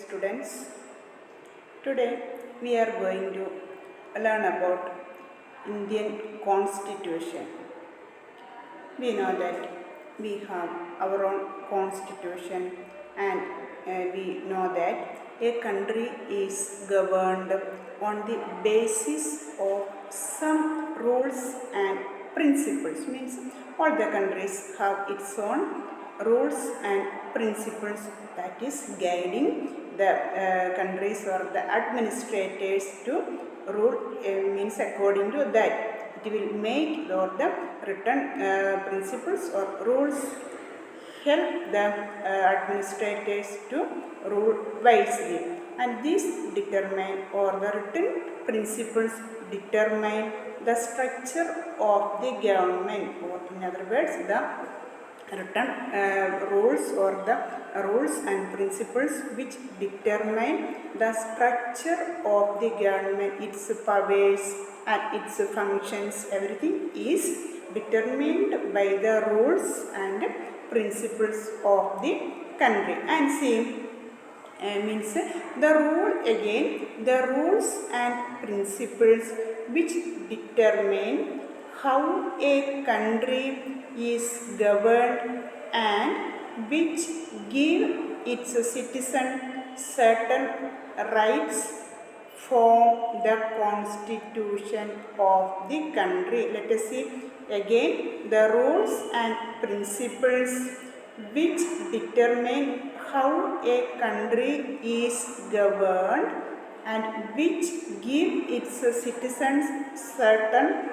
students. Today we are going to learn about Indian Constitution. We know that we have our own constitution, and we know that a country is governed on the basis of some rules and principles. Means all the countries have its own rules and principles that is guiding the countries or the administrators to rule, means according to that. It will make or the written principles or rules help the administrators to rule wisely, and these determine, or the written principles determine the structure of the government, or in other words the written rules or the rules and principles which determine the structure of the government, its powers and its functions. Everything is determined by the rules and principles of the country. And see, means the rules and principles which determine how a country is governed and which give its citizens certain rights form the constitution of the country. Let us see again the rules and principles which determine how a country is governed and which give its citizens certain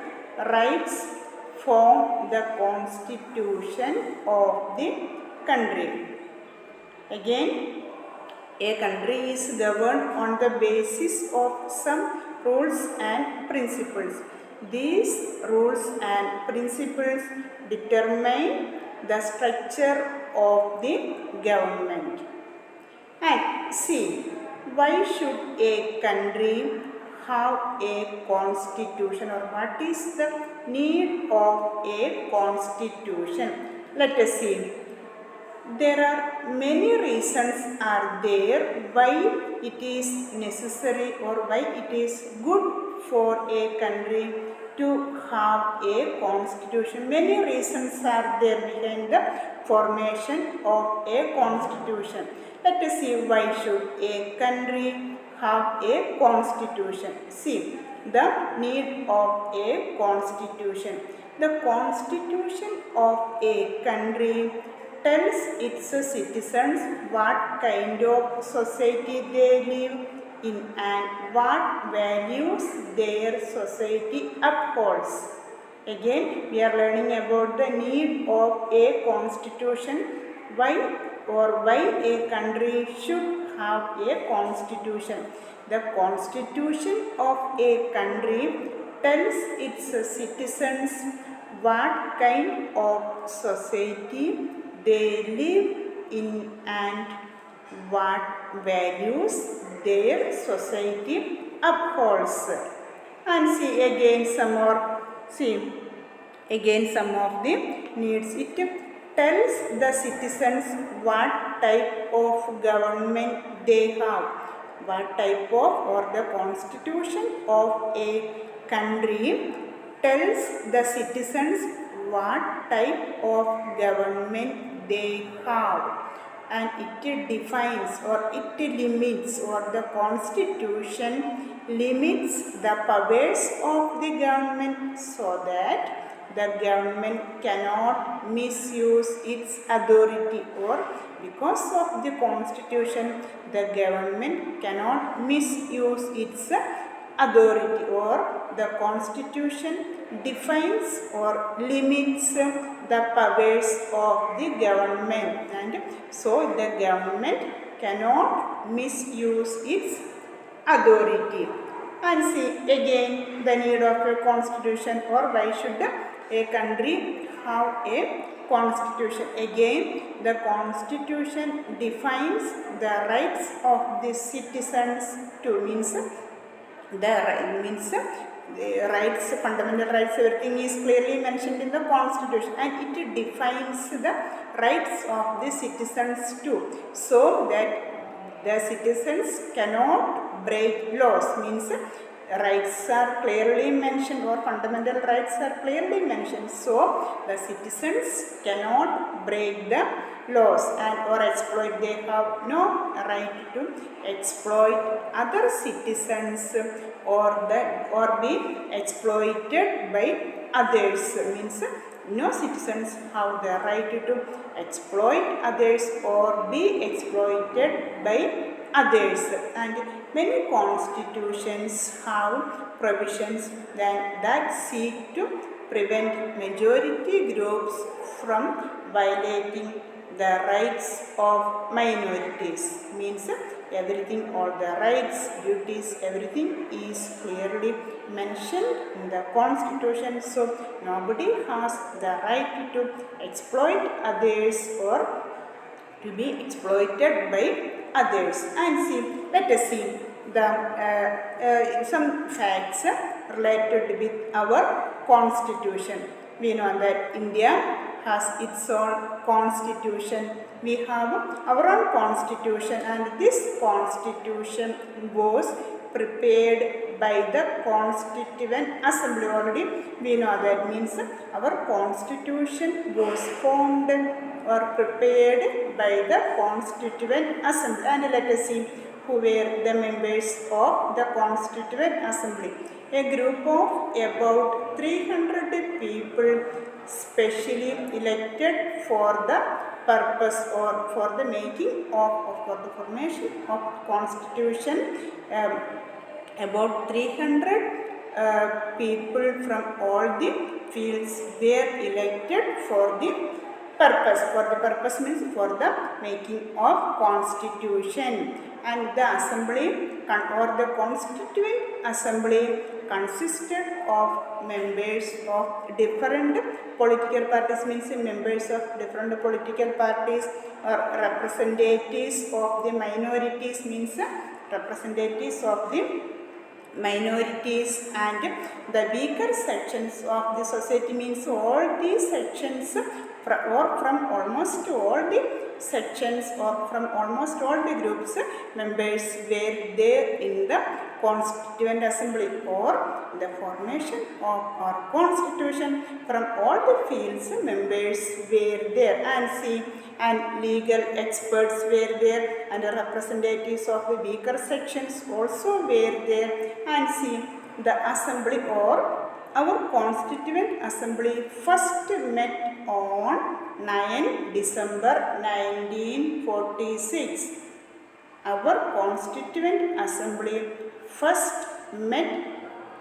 rights form the constitution of the country. Again, a country is governed on the basis of some rules and principles. These rules and principles determine the structure of the government. And see, why should a country have a constitution, or what is the need of a constitution? Let us see. There are many reasons are there why it is necessary or why it is good for a country to have a constitution. Many reasons are there behind the formation of a constitution. Let us see, why should a country have a constitution? See, the need of a constitution. The constitution of a country tells its citizens what kind of society they live in and what values their society upholds. Again, we are learning about the need of a constitution, why a country should have a constitution. The constitution of a country tells its citizens what kind of society they live in and what values their society upholds. And see again some of the needs. It tells the citizens what type of government they have, what type of, or the constitution of a country tells the citizens what type of government they have, and it defines or it limits, or the constitution limits the powers of the government so that the government cannot misuse its authority, or because of the constitution the government cannot misuse its authority, or the constitution defines or limits the powers of the government, and so the government cannot misuse its authority. And see again the need of a constitution, or why should a country have a constitution. Again, the constitution defines the rights of the citizens to, means the rights, fundamental rights, everything is clearly mentioned in the constitution, and it defines the rights of the citizens too, so that the citizens cannot break laws, means rights are clearly mentioned or fundamental rights are clearly mentioned. So the citizens cannot break the laws and or exploit. They have no right to exploit other citizens or be exploited by others. Means no citizens have the right to exploit others or be exploited by others. And many constitutions have provisions that seek to prevent majority groups from violating the rights of minorities. Means everything, all the rights, duties, everything is clearly mentioned in the constitution. So nobody has the right to exploit others or to be exploited by others. And let us see some facts related with our constitution. We know that India has its own constitution. We have our own constitution, and this constitution was prepared by the Constituent Assembly. Already we know that, means our constitution was formed or prepared by the Constituent Assembly. And let us see who were the members of the Constituent Assembly. A group of about 300 people specially elected for the purpose or for the making of for the formation of constitution. About 300 people from all the fields were elected for the purpose. For the purpose means for the making of constitution. And the assembly or the Constituent Assembly consisted of members of different political parties, means members of different political parties, or representatives of the minorities, means representatives of the minorities and the weaker sections of the society, means all these sections or from almost all the sections or from almost all the groups, members were there in the Constituent Assembly or the formation of our constitution. From all the fields, members were there. And legal experts were there, and the representatives of the weaker sections also were there. And the assembly or our Constituent Assembly first met on 9 December 1946. Our Constituent Assembly first met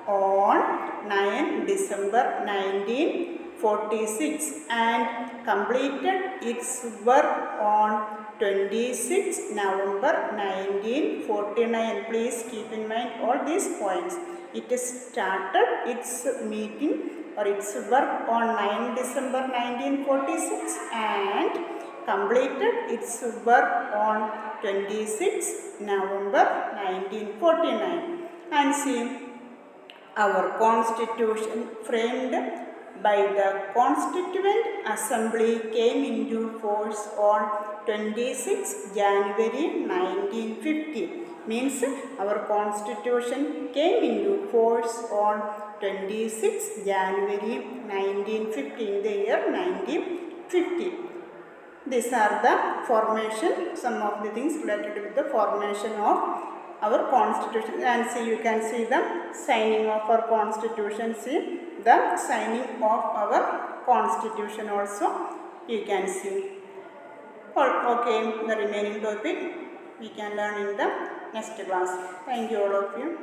on 9 December 1946 and completed its work on 26 November 1949. Please keep in mind all these points. It started its meeting or its work on 9 December 1946 and completed its work on 26 November 1949. And our constitution framed by the Constituent Assembly came into force on 26 January 1950. Means our constitution came into force on 26 January 1950, in the year 1950. These are the formation, some of the things related with the formation of our constitution. And you can see the signing of our constitution. See the signing of our constitution also you can see. Okay, the remaining topic we can learn in the next class. Thank you all of you.